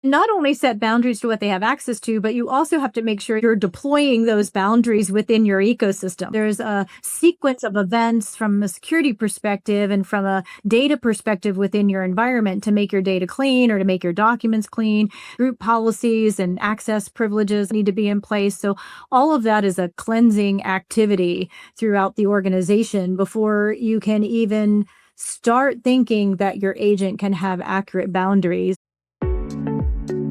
Not only set boundaries to what they have access to, but you also have to make sure you're deploying those boundaries within your ecosystem. There's a sequence of events from a security perspective and from a data perspective within your environment to make your data clean or to make your documents clean. Group policies and access privileges need to be in place. So all of that is a cleansing activity throughout the organization before you can even start thinking that your agent can have accurate boundaries.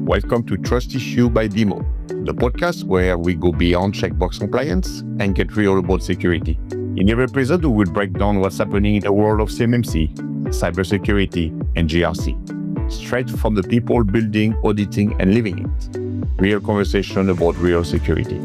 Welcome to Trust Issue by BEMO, the podcast where we go beyond checkbox compliance and get real about security. In every episode, we will break down what's happening in the world of CMMC, cybersecurity, and GRC, straight from the people building, auditing, and living it. Real conversation about real security.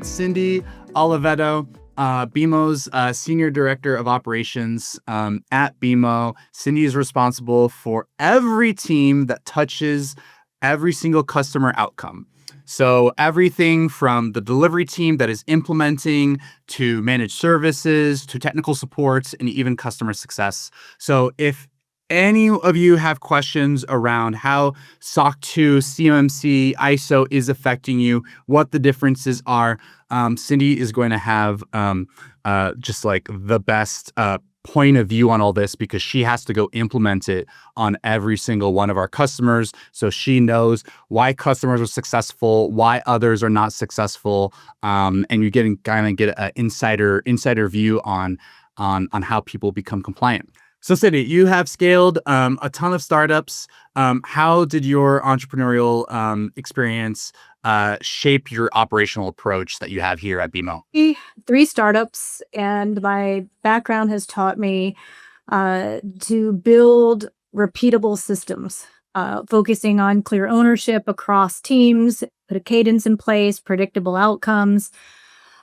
Cindy Oliveto, BEMO's Senior Director of Operations at BEMO. Cindy is responsible for every team that touches every single customer outcome. So everything from the delivery team that is implementing to managed services to technical support and even customer success. So if any of you have questions around how SOC 2, CMMC, ISO is affecting you, what the differences are, Cindy is going to have just like the best point of view on all this because she has to go implement it on every single one of our customers. So she knows why customers are successful, why others are not successful, and you're getting kind of get an insider view on how people become compliant. So Cindy, you have scaled a ton of startups. How did your entrepreneurial experience shape your operational approach that you have here at BEMO? 3 startups, and my background has taught me to build repeatable systems, focusing on clear ownership across teams, put a cadence in place, predictable outcomes.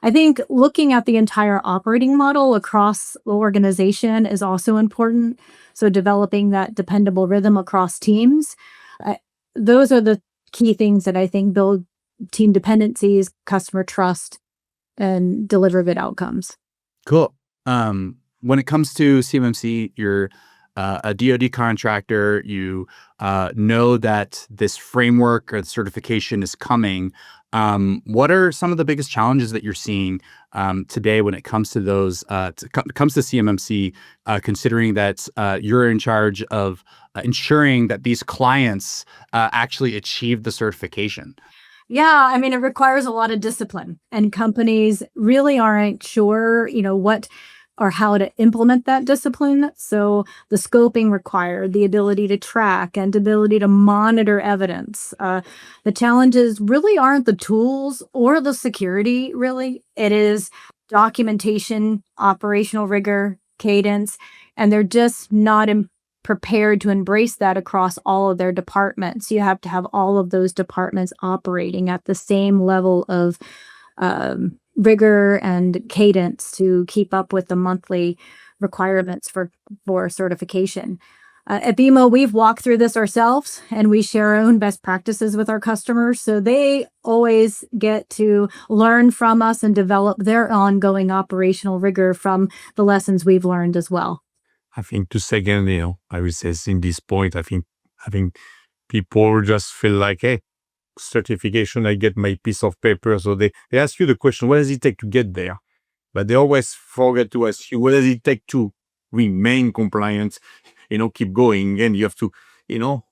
I think looking at the entire operating model across the organization is also important. So developing that dependable rhythm across teams. Those are the key things that I think build team dependencies, customer trust, and deliver good outcomes. Cool. When it comes to CMMC, you're a DoD contractor. You know that this framework or the certification is coming. What are some of the biggest challenges that you're seeing today when it comes to those? Comes to CMMC, considering that you're in charge of ensuring that these clients actually achieve the certification. Yeah, I mean, it requires a lot of discipline, and companies really aren't sure, what or how to implement that discipline. So the scoping required, the ability to track and ability to monitor evidence. The challenges really aren't the tools or the security, really. It is documentation, operational rigor, cadence, and they're just not prepared to embrace that across all of their departments. You have to have all of those departments operating at the same level of rigor and cadence to keep up with the monthly requirements for certification. At BEMO, we've walked through this ourselves, and we share our own best practices with our customers. So they always get to learn from us and develop their ongoing operational rigor from the lessons we've learned as well. I think to second, I would say in this point, I think people just feel like, hey, certification, I get my piece of paper. So they ask you the question, what does it take to get there? But they always forget to ask you, what does it take to remain compliant, keep going. And you have to,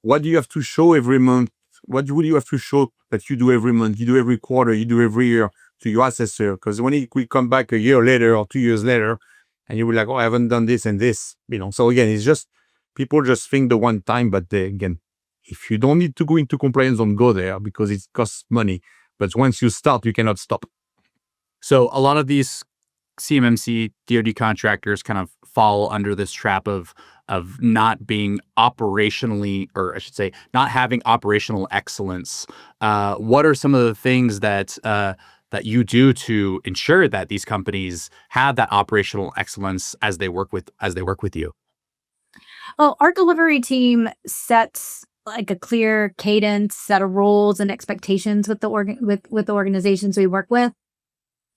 what do you have to show every month? What would you have to show that you do every month, you do every quarter, you do every year to your assessor? Because when it will come back a year later or 2 years later, and you will like, oh, I haven't done this and this, So again, it's just, people just think the one time, but again, if you don't need to go into compliance, don't go there because it costs money. But once you start, you cannot stop. So a lot of these CMMC DoD contractors kind of fall under this trap of not being operationally, or I should say, not having operational excellence. What are some of the things that you do to ensure that these companies have that operational excellence as they work with you? Well, our delivery team sets like a clear cadence, set of roles and expectations with the organizations we work with,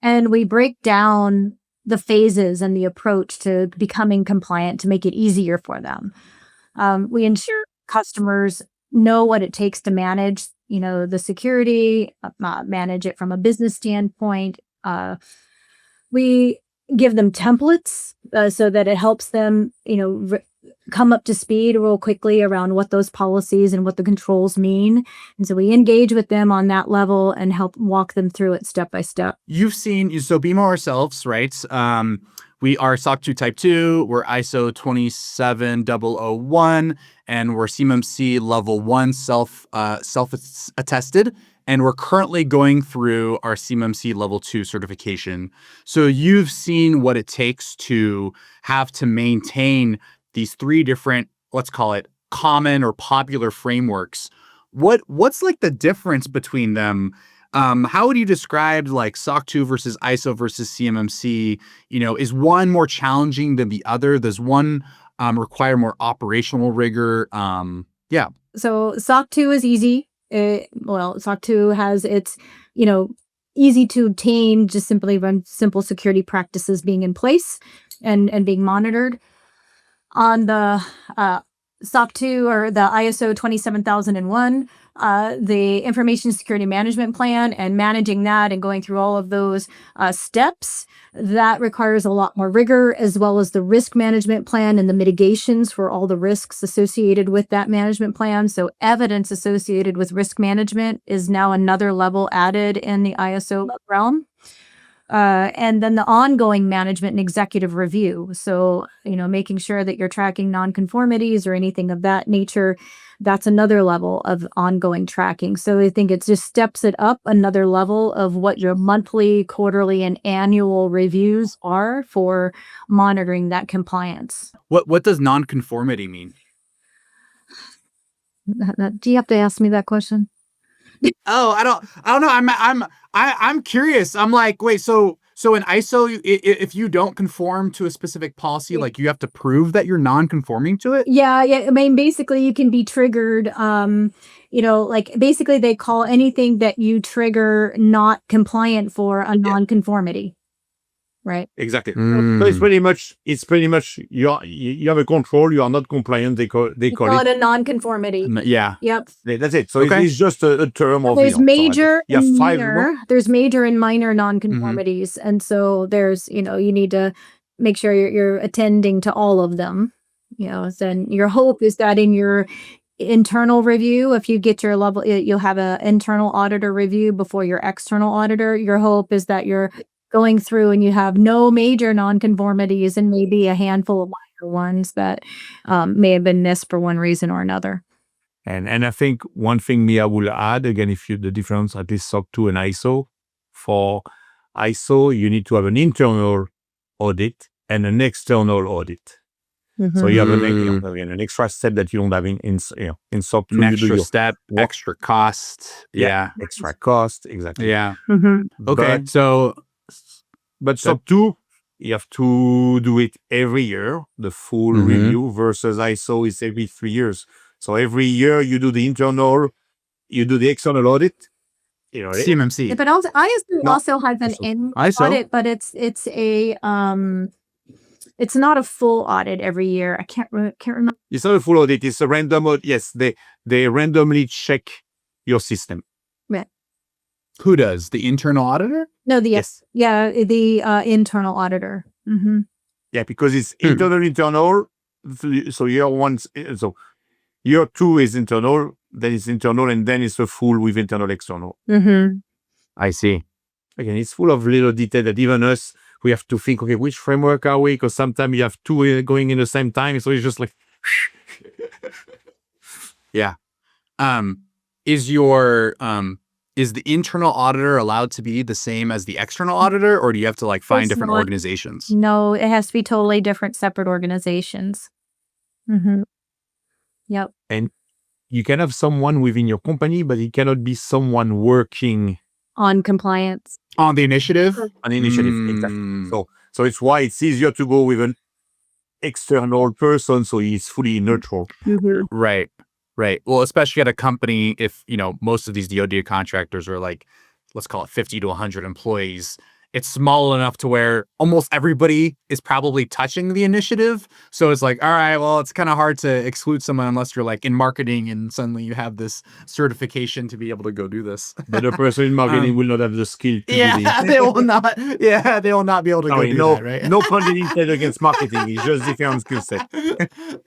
and we break down the phases and the approach to becoming compliant to make it easier for them. We ensure customers know what it takes to manage, the security, manage it from a business standpoint. We give them templates so that it helps them, come up to speed real quickly around what those policies and what the controls mean. And so we engage with them on that level and help walk them through it step by step. You've seen, so BEMO ourselves, right? We are SOC 2 Type 2, we're ISO 27001, and we're CMMC Level 1 self-attested. And we're currently going through our CMMC Level 2 certification. So you've seen what it takes to have to maintain these three different, let's call it common or popular frameworks. What's like the difference between them? How would you describe like SOC 2 versus ISO versus CMMC? Is one more challenging than the other? Does one require more operational rigor? So SOC 2 is easy. SOC 2 has its, easy to obtain, just simply run simple security practices being in place and being monitored. On the SOC 2 or the ISO 27001, the Information Security Management Plan and managing that and going through all of those steps, that requires a lot more rigor, as well as the risk management plan and the mitigations for all the risks associated with that management plan. So evidence associated with risk management is now another level added in the ISO realm. And then the ongoing management and executive review. So, making sure that you're tracking nonconformities or anything of that nature, that's another level of ongoing tracking. So I think it just steps it up another level of what your monthly, quarterly, and annual reviews are for monitoring that compliance. What does nonconformity mean? Do you have to ask me that question? Oh, I don't know. I'm curious. I'm like, wait, so in ISO, if you don't conform to a specific policy, like you have to prove that you're non-conforming to it? Yeah. I mean, basically you can be triggered, like basically they call anything that you trigger not compliant for a non-conformity. Right. Exactly. So it's pretty much you have a control, you are not compliant. They call it a non-conformity. Yeah. Yep. That's it. So it's just a term of. There's major you have and five minor. There's major and minor non-conformities, and so there's you need to make sure you're attending to all of them. Then your hope is that in your internal review, if you get your level, you'll have an internal auditor review before your external auditor. Your hope is that you're going through and you have no major nonconformities and maybe a handful of minor ones that may have been missed for one reason or another. And I think one thing I will add, again, the difference at least SOC 2 and ISO. For ISO, you need to have an internal audit and an external audit. So you have an extra step that you don't have in SOC 2. An extra step, extra cost. Yeah. Extra cost, exactly. Yeah. Okay, But SOC 2, you have to do it every year, the full review, versus ISO is every 3 years. So every year you do the internal, you do the external audit. CMMC. But also ISO also has an audit, but it's a it's not a full audit every year. I can't remember. It's not a full audit. It's a random audit. Yes, they randomly check your system. Yeah. Who does? The internal auditor? No, the internal auditor. Yeah, because it's internal. So year 2 is internal, then it's internal, and then it's a full with internal external. I see. Again, it's full of little detail that even us, we have to think, okay, which framework are we? Because sometimes you have two going in the same time. So it's just like, yeah. Is the internal auditor allowed to be the same as the external auditor, or do you have to find different organizations? No, it has to be totally different, separate organizations. Yep. And you can have someone within your company, but it cannot be someone working on compliance. On the initiative? On the initiative, exactly. So it's why it's easier to go with an external person, so he's fully neutral. Right. Well, especially at a company, if, most of these DoD contractors are let's call it 50 to 100 employees, it's small enough to where almost everybody is probably touching the initiative. So it's like, all right, well, it's kind of hard to exclude someone unless you're like in marketing and suddenly you have this certification to be able to go do this. But the person in marketing will not have the skill to do Yeah, they will not. Yeah, they will not be able to go do that, right? No pun intended against marketing. It's just different skill set.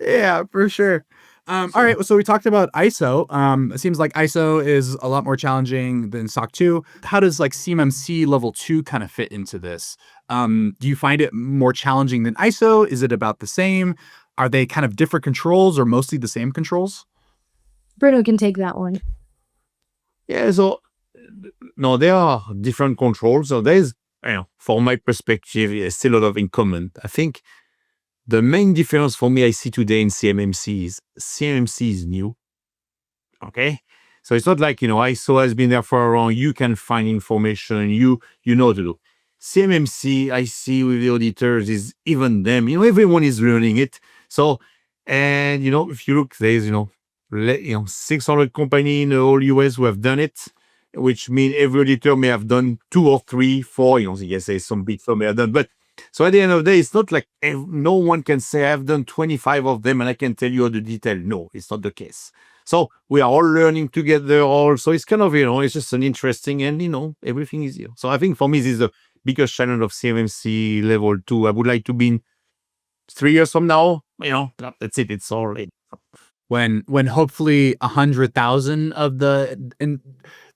Yeah, for sure. All right, so we talked about ISO. It seems like ISO is a lot more challenging than SOC 2. How does like CMMC level 2 kind of fit into this? Do you find it more challenging than ISO? Is it about the same? Are they kind of different controls or mostly the same controls? Bruno can take that one. Yeah, so no, there are different controls. So there's, from my perspective, there's still a lot of in common. I think the main difference for me I see today in CMMC is new. Okay? So it's not like, ISO has been there for a long, you can find information, you know what to do. CMMC, I see with the auditors is even them, everyone is learning it. So, and, if you look, there's, 600 companies in the whole US who have done it, which means every auditor may have done 2 or 3, 4, yes, there's some big firm may have done, but so at the end of the day, it's not like no one can say I've done 25 of them and I can tell you all the detail. No, it's not the case. So we are all learning together. So it's kind of, it's just an interesting and, everything is here. So I think for me, this is the biggest challenge of CMMC level 2. I would like to be in 3 years from now, that's it. It's all in. When hopefully 100,000 of the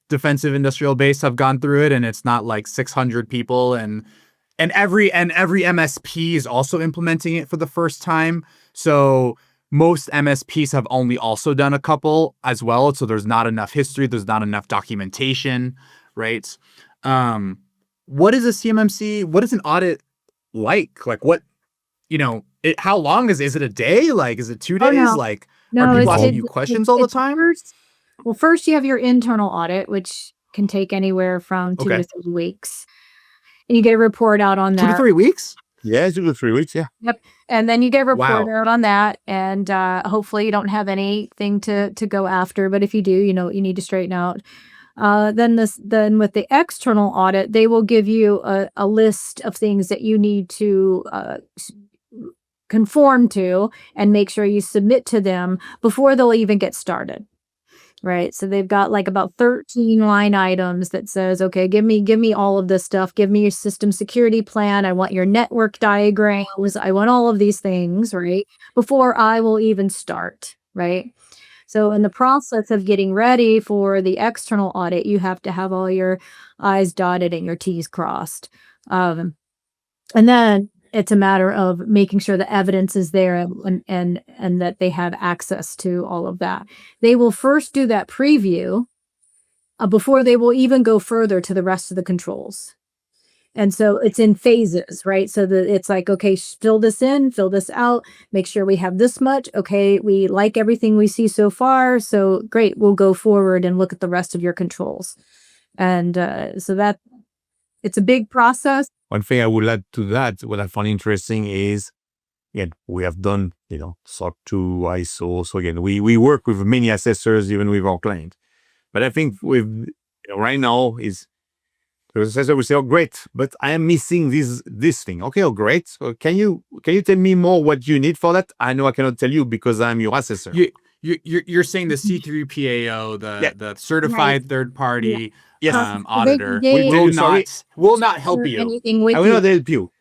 defensive industrial base have gone through it and it's not like 600 people and every MSP is also implementing it for the first time. So most MSPs have only also done a couple as well. So there's not enough history. There's not enough documentation, right? What is a CMMC? What is an audit like? Like what, how long is it a day? Like, is it 2 days? No. Like, No, are people asking you questions all the time? First you have your internal audit, which can take anywhere from 2 to 3 weeks. And you get a report out on that. 2 to 3 weeks? Yeah, 2 to 3 weeks, yeah. Yep. And then you get a report out on that. And hopefully you don't have anything to go after. But if you do, you know what you need to straighten out. Then with the external audit, they will give you a list of things that you need to conform to and make sure you submit to them before they'll even get started. Right. So they've got like about 13 line items that says, okay, give me all of this stuff. Give me your system security plan. I want your network diagrams. I want all of these things, right? Before I will even start. Right. So in the process of getting ready for the external audit, you have to have all your I's dotted and your T's crossed. And then it's a matter of making sure the evidence is there and that they have access to all of that. They will first do that preview before they will even go further to the rest of the controls. And so it's in phases, right? So that it's like, okay, fill this in, fill this out, make sure we have this much. Okay, we like everything we see so far. So great, we'll go forward and look at the rest of your controls. And so that it's a big process. One thing I would add to that, what I found interesting is, again, we have done, SOC 2, ISO. So again, we work with many assessors, even with our client. But I think with right now is the assessor will say, "Oh, great, but I am missing this thing." Okay, oh, great. So can you tell me more what you need for that? I know I cannot tell you because I'm your assessor. You're saying the C3PAO, the certified third party auditor will not help you. I will not help you.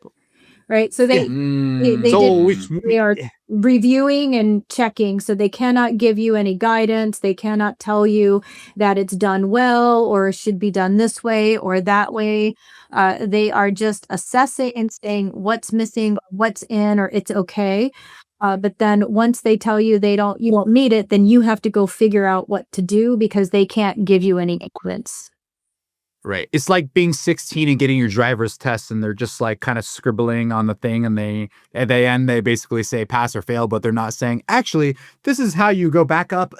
Right. So they are reviewing and checking. So they cannot give you any guidance. They cannot tell you that it's done well or should be done this way or that way. They are just assessing and saying what's missing, what's in, or it's okay. But then once they tell you you won't need it, then you have to go figure out what to do because they can't give you any guidance. Right. It's like being 16 and getting your driver's test and they're just like kind of scribbling on the thing and at the end they basically say pass or fail, but they're not saying, actually, this is how you go back up.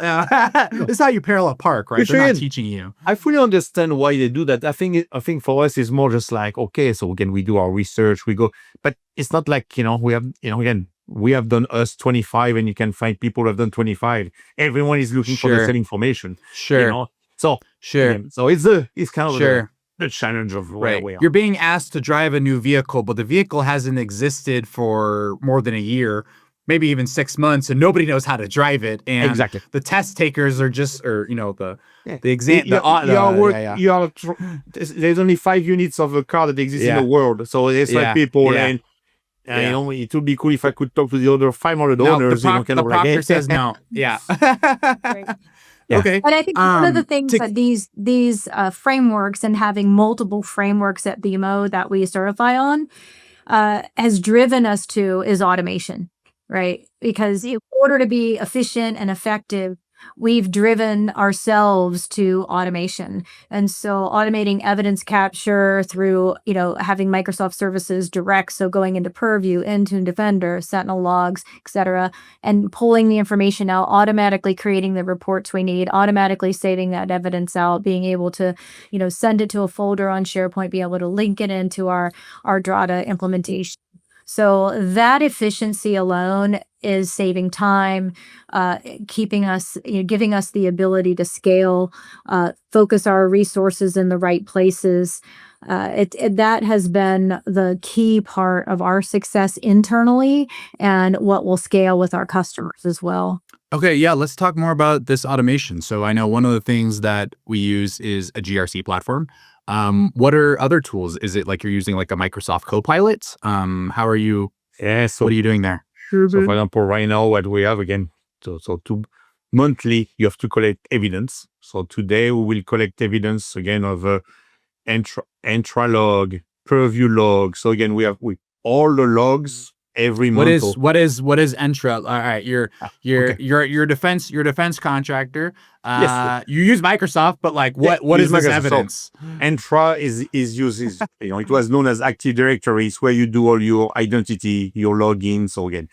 This is how you parallel park, right? They're not teaching you. I fully understand why they do that. I think for us it's more just like, okay, so again, we do our research, we go, but it's not like, we have, again, we have done us 25 and you can find people who have done 25. Everyone is looking for the same information. Sure. So sure. So it's kind of the challenge of where we are. You're being asked to drive a new vehicle, but the vehicle hasn't existed for more than a year, maybe even 6 months, and nobody knows how to drive it. And Exactly. the test takers are just, or the Yeah. exam. There's only 5 units of a car that exists in Yeah. the world, so there's Yeah. 5 people, Yeah. and Yeah. it would be cool if I could talk to the other 500 No, owners. the proctor says no. Yeah. Right. Yeah. Okay. And I think one of the things that these frameworks and having multiple frameworks at BEMO that we certify on has driven us to is automation, right? Because in order to be efficient and effective, we've driven ourselves to automation. And so automating evidence capture through, having Microsoft services direct, so going into Purview, Intune Defender, Sentinel logs, et cetera, and pulling the information out, automatically creating the reports we need, automatically saving that evidence out, being able to, send it to a folder on SharePoint, be able to link it into our Drata implementation. So that efficiency alone is saving time, keeping us, giving us the ability to scale, focus our resources in the right places. That has been the key part of our success internally and what will scale with our customers as well. Okay, yeah, let's talk more about this automation. So I know one of the things that we use is a GRC platform. What are other tools? Is it like you're using like a Microsoft Copilot? How are you? Yeah. What are you doing there? So for example, right now, what we have again, monthly, you have to collect evidence. So today we will collect evidence again of intra log, purview log. So again, we have all the logs every month. What is Entra? All right, your defense contractor. Yes. You use Microsoft, but like what is this Microsoft. evidence? Entra is used, it was known as Active Directory. It's where you do all your identity, your login. So again,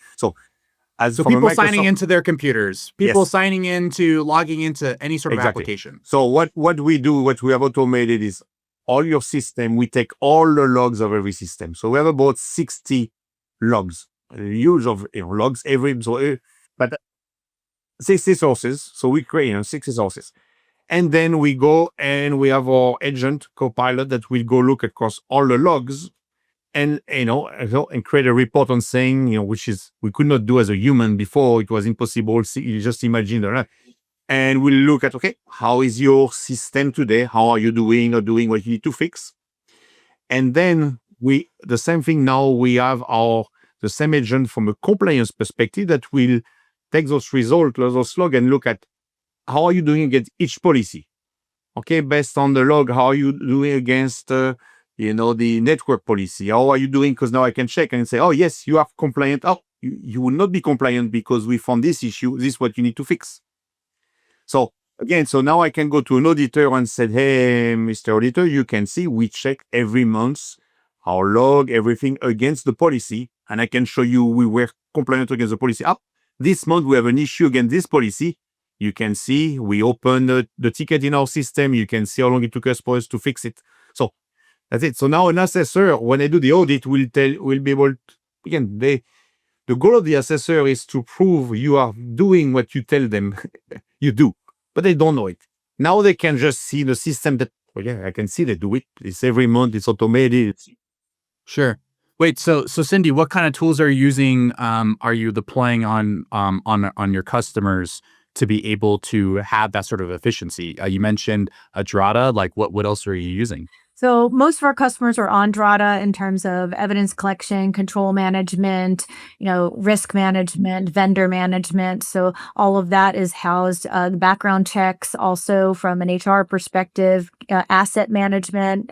as So from people Microsoft, signing into their computers, people Yes. signing into logging into any sort of application. So what we do, what we have automated is all your system, we take all the logs of every system. So we have about 60 logs, huge of logs but 60 sources. So we create 60 sources. And then we go and we have our agent Copilot that will go look across all the logs and, and create a report on saying, which is, we could not do as a human before. It was impossible. See, you just imagine that. And we'll look at, okay, how is your system today? How are you doing or doing what you need to fix? And then the same thing now, we have the same agent from a compliance perspective that will take those results, those logs, and look at how are you doing against each policy. Okay, based on the log, how are you doing against, the network policy? How are you doing? Because now I can check and say, oh, yes, you are compliant. Oh, you will not be compliant because we found this issue. This is what you need to fix. So again, now I can go to an auditor and say, hey, Mr. Auditor, you can see we check every month our log, everything against the policy. And I can show you we were compliant against the policy. This month we have an issue against this policy. You can see we open the ticket in our system. You can see how long it took us for us to fix it. So that's it. So now an assessor, when they do the audit, will be able to, again, the goal of the assessor is to prove you are doing what you tell them you do, but they don't know it. Now they can just see the system that, I can see they do it. It's every month, it's automated. Sure. Wait, so Cindy, what kind of tools are you using? Are you deploying on your customers to be able to have that sort of efficiency? You mentioned a Drata. Like, what else are you using? So most of our customers are on Drata in terms of evidence collection, control management, risk management, vendor management. So all of that is housed. The background checks also from an HR perspective, asset management,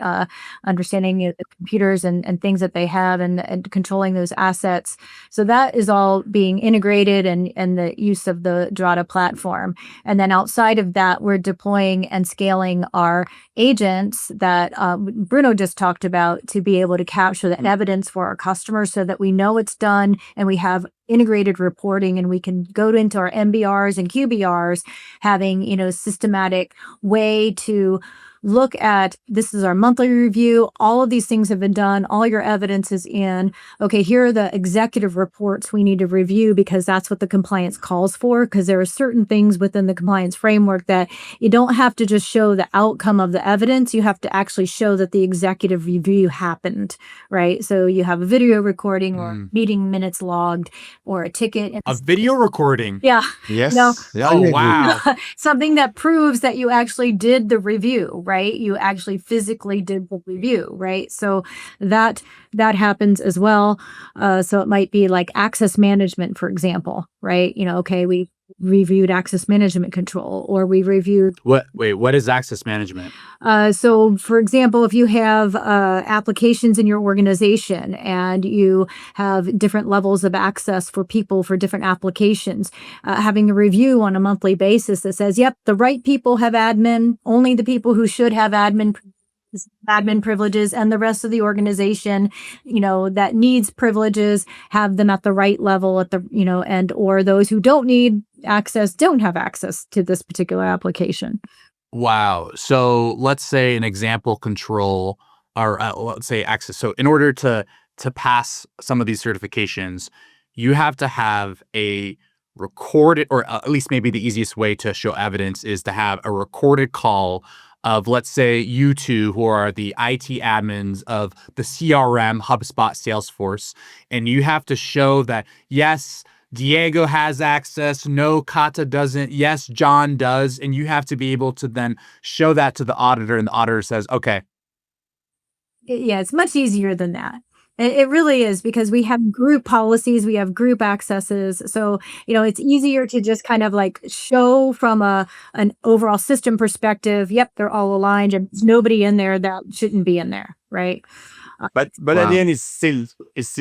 understanding the computers and things that they have and controlling those assets. So that is all being integrated and the use of the Drata platform. And then outside of that, we're deploying and scaling our agents that Bruno just talked about to be able to capture that evidence for our customers so that we know it's done and we have integrated reporting, and we can go into our MBRs and QBRs, having, systematic way to look at, this is our monthly review. All of these things have been done. All your evidence is in. Okay, here are the executive reports we need to review because that's what the compliance calls for. Because there are certain things within the compliance framework that you don't have to just show the outcome of the evidence. You have to actually show that the executive review happened, right? So you have a video recording or meeting minutes logged or a ticket. A video recording. Yeah. Yes. Yeah, Oh, I agree. wow. Something that proves that you actually did the review, right? You actually physically did the review, right? So that happens as well. So it might be like access management, for example, right? Okay, we reviewed access management control, or we reviewed. What is access management? So, for example, if you have applications in your organization and you have different levels of access for people for different applications, having a review on a monthly basis that says, yep, the right people have admin, only the people who should have admin privileges, and the rest of the organization, that needs privileges, have them at the right level and or those who don't need access don't have access to this particular application. Wow. So let's say an example control, or let's say access. So in order to pass some of these certifications, you have to have a recorded, or at least maybe the easiest way to show evidence is to have a recorded call of, let's say, you two who are the IT admins of the CRM, HubSpot, Salesforce, and you have to show that, yes, Diego has access, no, Kata doesn't, yes, John does, and you have to be able to then show that to the auditor, and the auditor says, okay. Yeah, it's much easier than that. It really is, because we have group policies, we have group accesses. So, it's easier to just kind of like show from an overall system perspective, yep, they're all aligned and there's nobody in there that shouldn't be in there, right? But Wow. at the end, it's still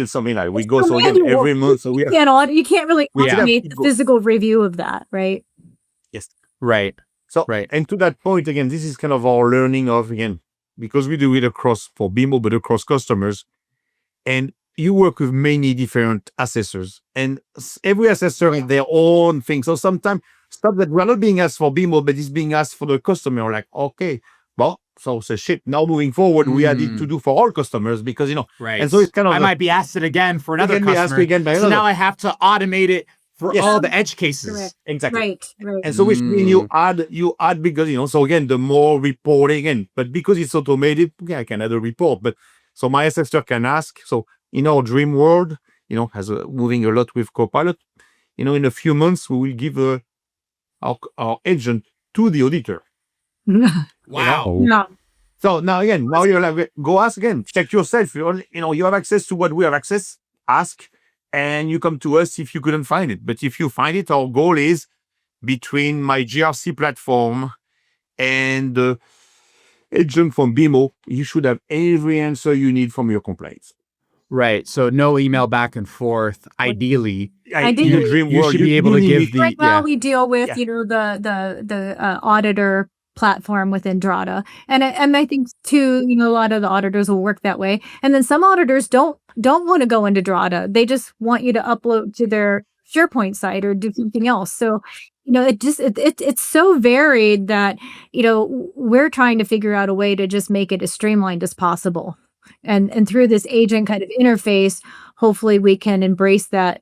something like we It's go. still So again, manual. every month, so we have. You can't really Yeah. automate the physical review of that, right? Yes. Right. So, Right. and to that point, again, this is kind of our learning of, again, because we do it across for BEMO, but across customers. And you work with many different assessors, and every assessor has their own thing. So sometimes stuff that we're not being asked for BEMO, but is being asked for the customer. Like, okay, well, so shit. Now moving forward, we had it to do for all customers because Right. And so it's kind of I might be asked it again for another Again, we ask customer. again by So another. now I have to automate it for Yes. all the edge cases. Correct. exactly. Right. And so which means you add because so again, the more reporting in, but because it's automated, okay, I can add a report. But so my assessor can ask. So in our dream world, moving a lot with Copilot, in a few months we will give our agent to the auditor. Wow. No. So now you're like, go ask again, check yourself. You have access to what we have access, ask, and you come to us if you couldn't find it. But if you find it, our goal is between my GRC platform and the agent from BEMO, you should have every answer you need from your complaints. Right. So no email back and forth. Ideally, In the dream you world, should be able to give the Right now we deal with the auditor platform within Drata, and I think too, a lot of the auditors will work that way, and then some auditors don't want to go into Drata. They just want you to upload to their SharePoint site or do something else. So it's so varied that we're trying to figure out a way to just make it as streamlined as possible, and through this agent kind of interface, hopefully we can embrace that.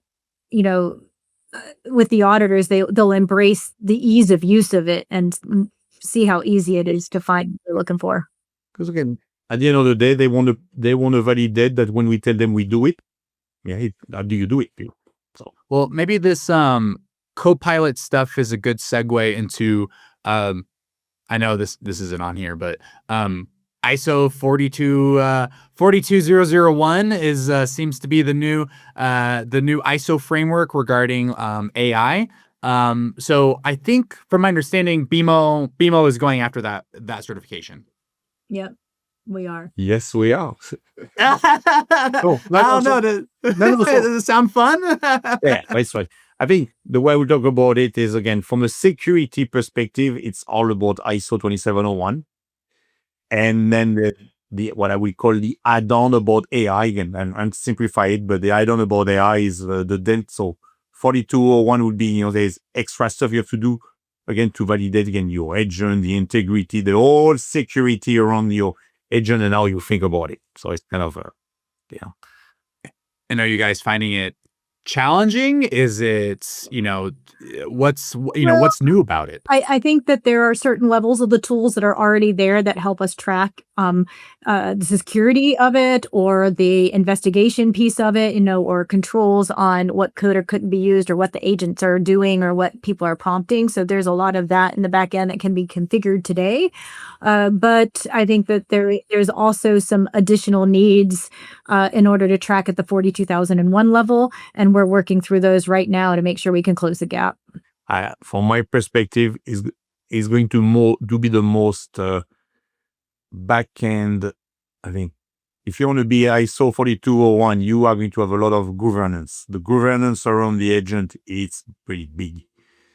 With the auditors, they'll embrace the ease of use of it and see how easy it is to find what they're looking for. Because again, at the end of the day, they want to validate that when we tell them we do it. Yeah, how do you do it? So well, maybe this Copilot stuff is a good segue into I know this isn't on here, but ISO 42001 is seems to be the new ISO framework regarding AI. So I think, from my understanding, BEMO is going after that certification. Yep, we are. yes, we are. I don't know. Does it sound fun? Yeah, that's right. I think the way we talk about it is, again, from a security perspective, it's all about ISO 27001. And then what I would call the add-on about AI and simplify it, but the add-on about AI is the dent. So 4201 would be, there's extra stuff you have to do again to validate again your agent, the integrity, the whole security around your agent and how you think about it. So it's kind of And are you guys finding it challenging? Is it, what's new about it? I think that there are certain levels of the tools that are already there that help us track the security of it or the investigation piece of it, or controls on what could or couldn't be used or what the agents are doing or what people are prompting. So there's a lot of that in the back end that can be configured today. But I think that there's also some additional needs in order to track at the 42001 level. And we're working through those right now to make sure we can close the gap. from my perspective, is going to be the most back end. I think if you want to be ISO 4201, you are going to have a lot of governance. The governance around the agent is pretty big.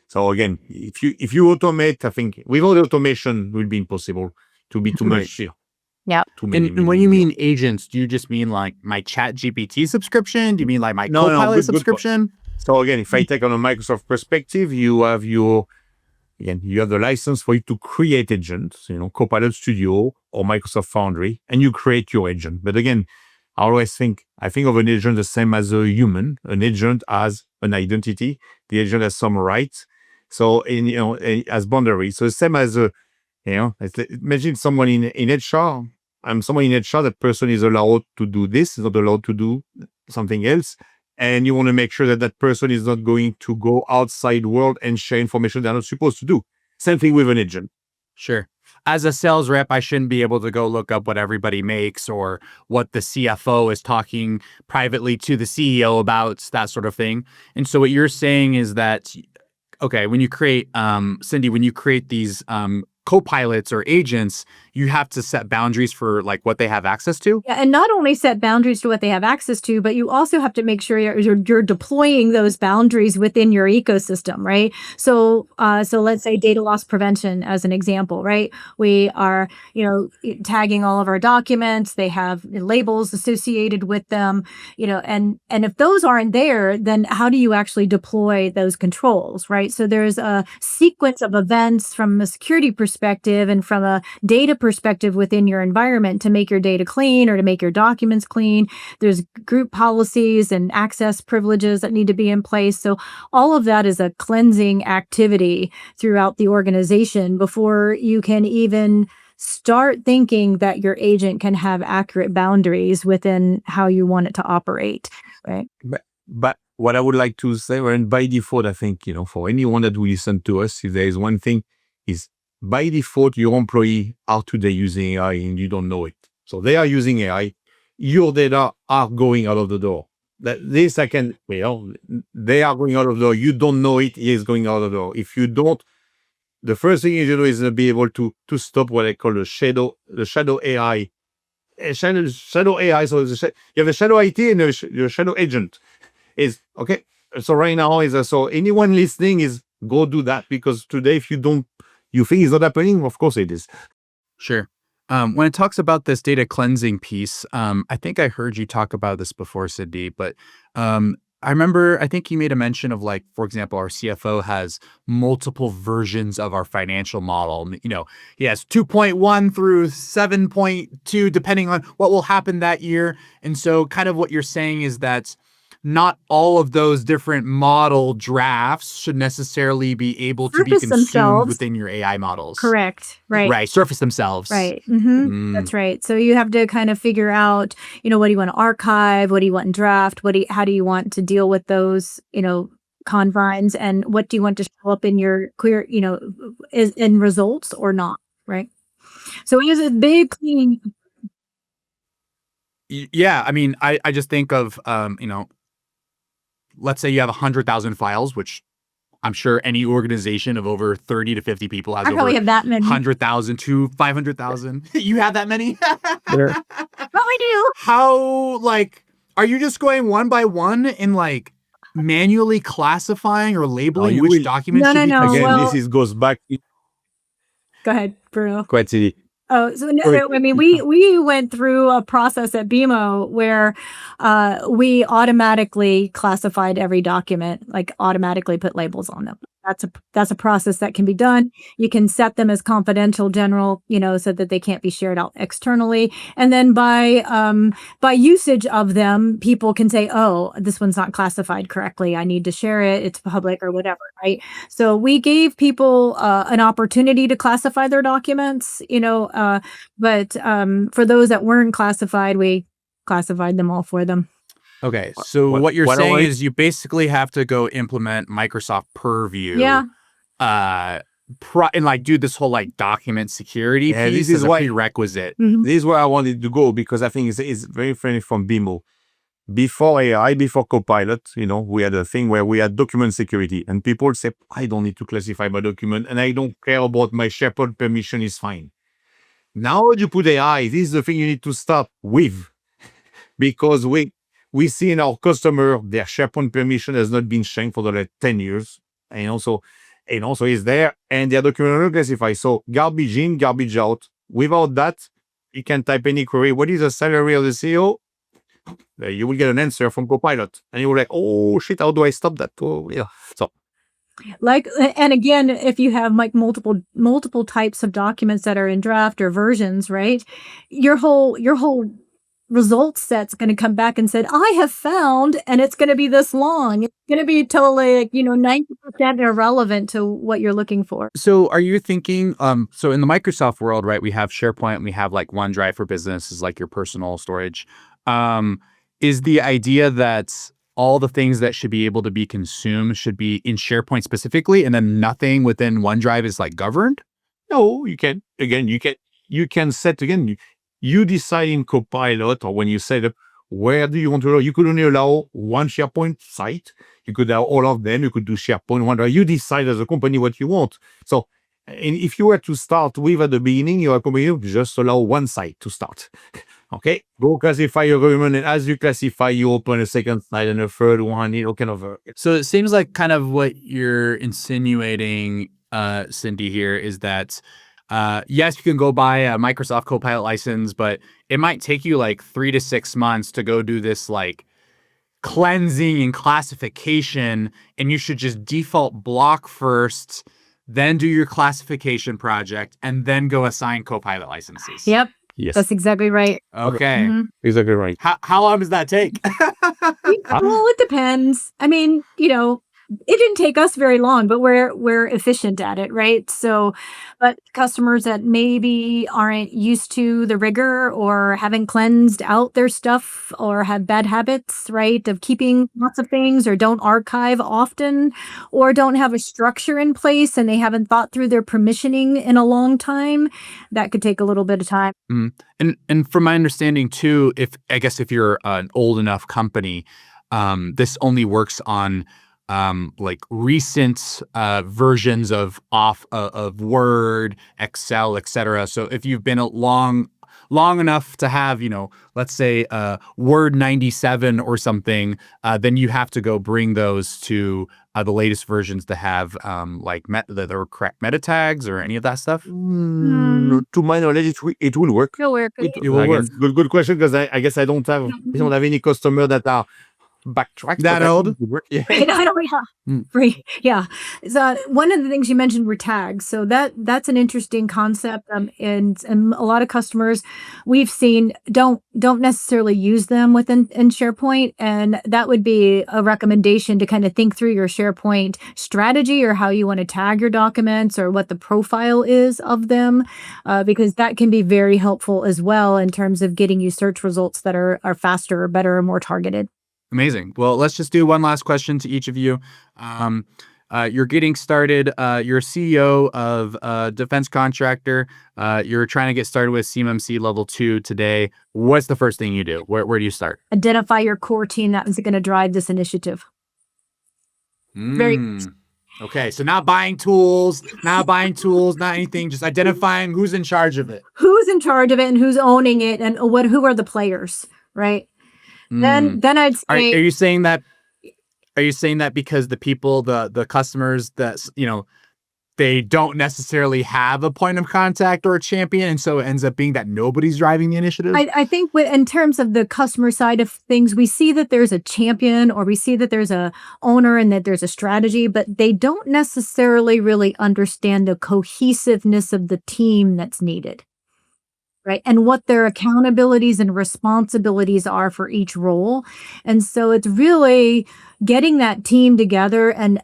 So again, if you automate, I think without automation, it will be impossible to be too much here. Yeah. And when you mean agents, do you just mean like my Chat GPT subscription? Do you mean like my Copilot subscription? So again, if I take on a Microsoft perspective, you have the license for you to create agents, Copilot Studio or Microsoft Foundry, and you create your agent. But again, I think of an agent the same as a human. An agent has an identity. The agent has some rights. So as boundaries. So same as imagine someone in HR. I'm someone in HR. That person is allowed to do this, is not allowed to do something else. And you want to make sure that that person is not going to go outside world and share information they're not supposed to do. Same thing with an agent. Sure. As a sales rep, I shouldn't be able to go look up what everybody makes or what the CFO is talking privately to the CEO about, that sort of thing. And so what you're saying is that, okay, when you create, Cindy, when you create these co-pilots or agents, you have to set boundaries for like what they have access to. Yeah, and not only set boundaries to what they have access to, but you also have to make sure you're deploying those boundaries within your ecosystem, right? So let's say data loss prevention as an example, right? We are, tagging all of our documents. They have labels associated with them, and if those aren't there, then how do you actually deploy those controls, right? So there's a sequence of events from a security perspective and from a data perspective within your environment to make your data clean or to make your documents clean. There's group policies and access privileges that need to be in place. So all of that is a cleansing activity throughout the organization before you can even start thinking that your agent can have accurate boundaries within how you want it to operate, right? But what I would like to say, and by default, I think, for anyone that will listen to us, if there is one thing, is by default, your employee are today using AI and you don't know it. So they are using AI. Your data are going out of the door. They are going out of the door. You don't know it. It is going out of the door. If you don't, the first thing you do is be able to stop what I call the shadow AI. Shadow AI. So you have a shadow IT and your shadow agent is okay. So right now so anyone listening is go do that, because today, if you think it's not happening, of course it is. Sure. When it talks about this data cleansing piece, I think I heard you talk about this before, Cindy, but I think you made a mention of, like, for example, our CFO has multiple versions of our financial model. He has 2.1 through 7.2, depending on what will happen that year. And so kind of what you're saying is that not all of those different model drafts should necessarily be able to be consumed within your AI models. Correct. Right. Right. Surface themselves. Right. Mm-hmm. That's right. So you have to kind of figure out, what do you want to archive? What do you want in draft? How do you want to deal with those, confines, and what do you want to show up in your query, in results or not? Right. So it is a big cleaning. Yeah. I mean, I just think of, let's say you have 100,000 files, which I'm sure any organization of over 30 to 50 people has. I probably have that many. 100,000 to 500,000. You have that many? Sure. Probably do. How, are you just going one by one and manually classifying or labeling which documents should be consumed? Again, this goes back. Go ahead, Bruno. Quite easy. Oh, so no, Sorry. I mean, we went through a process at BEMO where we automatically classified every document, like automatically put labels on them. That's a process that can be done. You can set them as confidential, general, so that they can't be shared out externally. And then by usage of them, people can say, "Oh, this one's not classified correctly. I need to share it. It's public or whatever." Right. So we gave people an opportunity to classify their documents, but for those that weren't classified, we classified them all for them. Okay, so What what you're what I saying wanted is you basically have to go implement Microsoft Purview, Yeah. uh, and like do this whole like document security Yeah, this piece is as a why prerequisite. Mhm. this is where I wanted to go because I think it's very friendly from BMO. Before AI, before Copilot, we had a thing where we had document security, and people say, "I don't need to classify my document, and I don't care about my SharePoint permission is fine." Now you put AI, this is the thing you need to start with, because we see in our customer their SharePoint permission has not been changed for the last 10 years, and also is there, and their document are not classified. So garbage in, garbage out. Without that, you can type any query. What is the salary of the CEO? You will get an answer from Copilot, and you will like, oh shit, how do I stop that? Oh yeah. So And again, if you have like multiple types of documents that are in draft or versions, right? Your whole result set's going to come back and said, "I have found," and it's going to be this long. It's going to be totally 90% irrelevant to what you're looking for. So are you thinking, so in the Microsoft world, right, we have SharePoint and we have like OneDrive for Business is like your personal storage. Is the idea that all the things that should be able to be consumed should be in SharePoint specifically, and then nothing within OneDrive is like governed? No, you can. Again, you can set again. You decide in Copilot or when you set up where do you want to allow. You could only allow one SharePoint site. You could allow all of them. You could do SharePoint OneDrive. You decide as a company what you want. So, and if you were to start with at the beginning, your company would just allow one site to start. Okay, go classify your agreement, and as you classify, you open a second site and a third one. Kind of. So it seems like kind of what you're insinuating, Cindy, here is that, yes, you can go buy a Microsoft Copilot license, but it might take you like 3 to 6 months to go do this like cleansing and classification, and you should just default block first, then do your classification project, and then go assign Copilot licenses. Yep, Yes, that's exactly right. Okay. Mhm. exactly right. How long does that take? Well, it depends. I mean, it didn't take us very long, but we're efficient at it, right? So, but customers that maybe aren't used to the rigor or haven't cleansed out their stuff or have bad habits, right, of keeping lots of things or don't archive often or don't have a structure in place and they haven't thought through their permissioning in a long time, that could take a little bit of time. Mm. And from my understanding too, if you're an old enough company, this only works on like recent versions of Word, Excel, etc. So if you've been long enough to have, let's say Word 97 or something, then you have to go bring those to the latest versions to have like the correct meta tags or any of that stuff. To my knowledge, it will work. It'll work. It will Again, work. good question, because I guess I don't have any customer that are backtracked. That but I old? think it would work. Yeah. Right, I don't, yeah. Mm. Right, yeah. So one of the things you mentioned were tags. So that's an interesting concept, and a lot of customers we've seen don't necessarily use them within in SharePoint, and that would be a recommendation to kind of think through your SharePoint strategy or how you want to tag your documents or what the profile is of them, because that can be very helpful as well in terms of getting you search results that are faster or better or more targeted. Amazing. Well, let's just do one last question to each of you. You're getting started. You're a CEO of a defense contractor. You're trying to get started with CMMC level 2 today. What's the first thing you do? Where do you start? Identify your core team that is going to drive this initiative. Very Okay, so not buying tools, not anything, just identifying who's in charge of it. who's in charge of it and who's owning it and who are the players, right? Then I'd Are say you saying that? Are you saying that because the people, the customers that they don't necessarily have a point of contact or a champion. And so it ends up being that nobody's driving the initiative. I think in terms of the customer side of things, we see that there's a champion or we see that there's a owner and that there's a strategy, but they don't necessarily really understand the cohesiveness of the team that's needed. Right. And what their accountabilities and responsibilities are for each role. And so it's really getting that team together and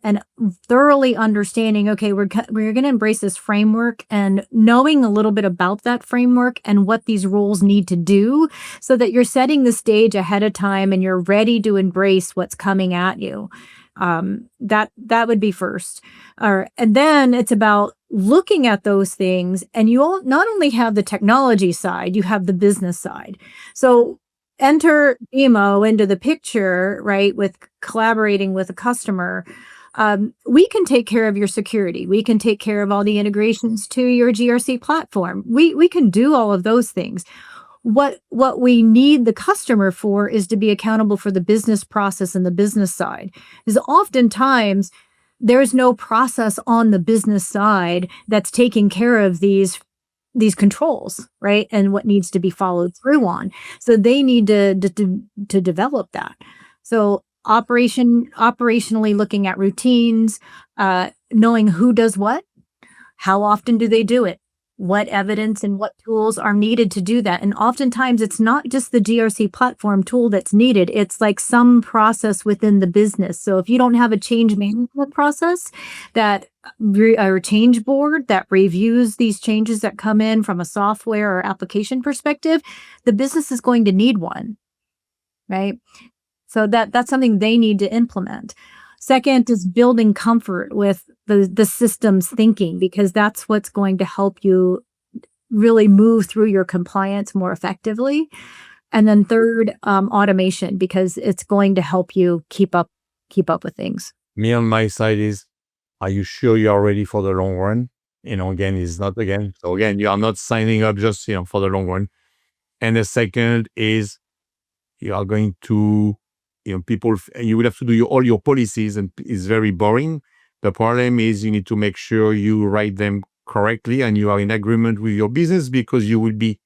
thoroughly understanding, okay, we're going to embrace this framework and knowing a little bit about that framework and what these roles need to do so that you're setting the stage ahead of time and you're ready to embrace what's coming at you. That would be first. And then it's about looking at those things, and you all not only have the technology side, you have the business side. So enter BEMO into the picture, right? With collaborating with a customer. We can take care of your security. We can take care of all the integrations to your GRC platform. We can do all of those things. What we need the customer for is to be accountable for the business process and the business side. Because oftentimes there's no process on the business side that's taking care of these controls, right? And what needs to be followed through on. So they need to develop that. So operationally looking at routines, knowing who does what, how often do they do it? What evidence and what tools are needed to do that. And oftentimes it's not just the GRC platform tool that's needed. It's like some process within the business. So if you don't have a change management process or change board that reviews these changes that come in from a software or application perspective, the business is going to need one, right? So that's something they need to implement. Second is building comfort with the systems thinking, because that's what's going to help you really move through your compliance more effectively. And then third, automation, because it's going to help you keep up with things. Me on my side is, are you sure you are ready for the long run? Again, it's not again. So again, you are not signing up just, for the long run. And the second is you are going to, people, you will have to do all your policies, and it's very boring. The problem is you need to make sure you write them correctly and you are in agreement with your business, because you will be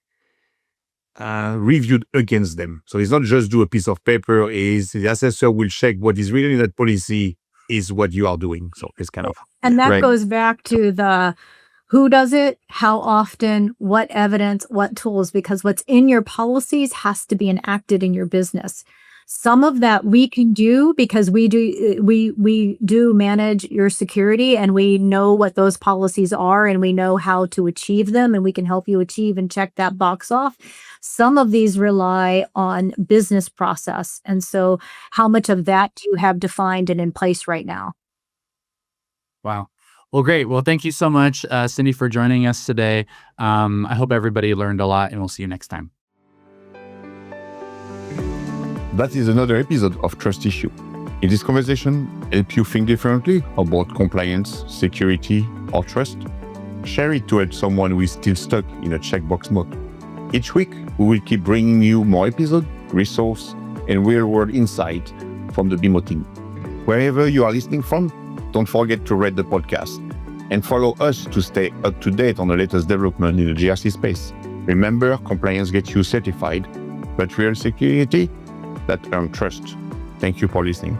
reviewed against them. So it's not just do a piece of paper, is the assessor will check what is written in that policy is what you are doing. So it's kind of... And that Right. goes back to the who does it, how often, what evidence, what tools, because what's in your policies has to be enacted in your business. Some of that we can do because we do manage your security, and we know what those policies are, and we know how to achieve them, and we can help you achieve and check that box off. Some of these rely on business process. And so how much of that do you have defined and in place right now? Wow. Well, great. Well, thank you so much, Cindy, for joining us today. I hope everybody learned a lot, and we'll see you next time. That is another episode of Trust Issue. In this conversation, help you think differently about compliance, security, or trust. Share it to help someone who is still stuck in a checkbox mode. Each week, we will keep bringing you more episodes, resources, and real-world insight from the BEMO team. Wherever you are listening from, don't forget to rate the podcast and follow us to stay up to date on the latest development in the GRC space. Remember, compliance gets you certified, but real security, that earns trust. Thank you for listening.